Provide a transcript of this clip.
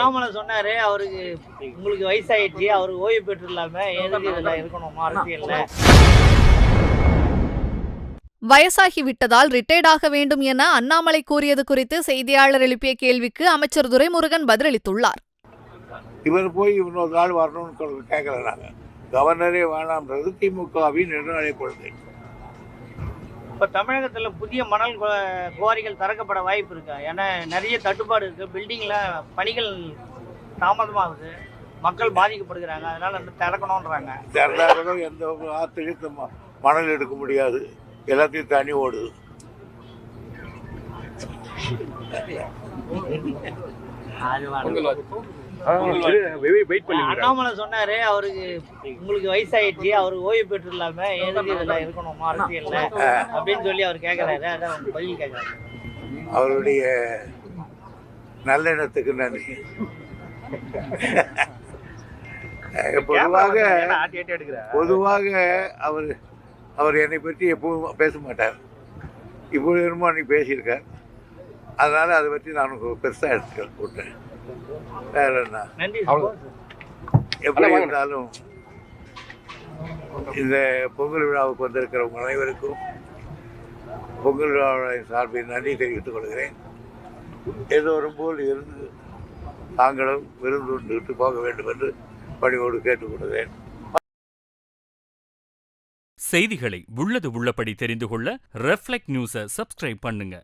அண்ணாமலை சொன்னாரு, அவருக்கு உங்களுக்கு வயசாயிடுச்சு, அவருக்கு ஓய்வு பெற்றுலாம எதுக்கு இதுல இருக்கணும் அரசியல்ல. வயசாகிவிட்டதால் ரிட்டையர்ட் ஆக வேண்டும் என அண்ணாமலை கூறியது குறித்து செய்தியாளர் எழுப்பிய கேள்விக்கு அமைச்சர் துரைமுருகன் பதிலளித்துள்ளார். இவர் போய் இன்னொரு நாள் வரணும்னு கேட்கல. நாங்கள் கவர்னரே வேணாம்ன்றது திமுகவின் நெடுநாளை கொள்கை. இப்போ தமிழகத்தில் புதிய மணல் குவாரிகள் திறக்கப்பட வாய்ப்பு இருக்கா? ஏன்னா நிறைய தட்டுப்பாடு இருக்குது, பில்டிங்கில் பணிகள் தாமதமாகுது, மக்கள் பாதிக்கப்படுகிறாங்க, அதனால் திறக்கணுன்றாங்க. திறந்தாலும் எந்த ஆற்றுலையும் மணல் எடுக்க முடியாது, எல்லாத்தையும் தண்ணி ஓடுது. அண்ணாமலை சொன்னாரு, அவருக்கு உங்களுக்கு வயசாயிடுச்சு, அவருக்கு ஓய்வு பெற்றுலாம எதுக்கு இதுல இருக்கணும் அரசியல்ல அப்படின்னு சொல்லி அவர் கேட்கிறாரு. அதான் பதில் கேட்கறாரு. அவருடைய நல்லெண்ணத்துக்கு நன்றி. பொதுவாக அவர் என்னை பற்றி எப்பவும் பேச மாட்டார். இப்பொழுது என்னமோ அன்னைக்கு பேசியிருக்கார், அதனால அதை பற்றி நான் பெருசாக எடுத்துக்க போட்டேன். வேற என்ன, எப்படி இருந்தாலும் இந்த பொங்கல் விழாவுக்கு வந்திருக்கிறவங்க அனைவருக்கும் பொங்கல் விழாவின் சார்பில் நன்றி தெரிவித்துக் கொள்கிறேன். ஏதோ போல் இருந்து தாங்களும் விருந்து உண்டுகிட்டு போக வேண்டும் என்று பணியோடு கேட்டுக்கொள்கிறேன். செய்திகளை உள்ளது உள்ளபடி தெரிந்து கொள்ள ரெஃப்ளெக்ட் நியூஸை சப்ஸ்கிரைப் பண்ணுங்க.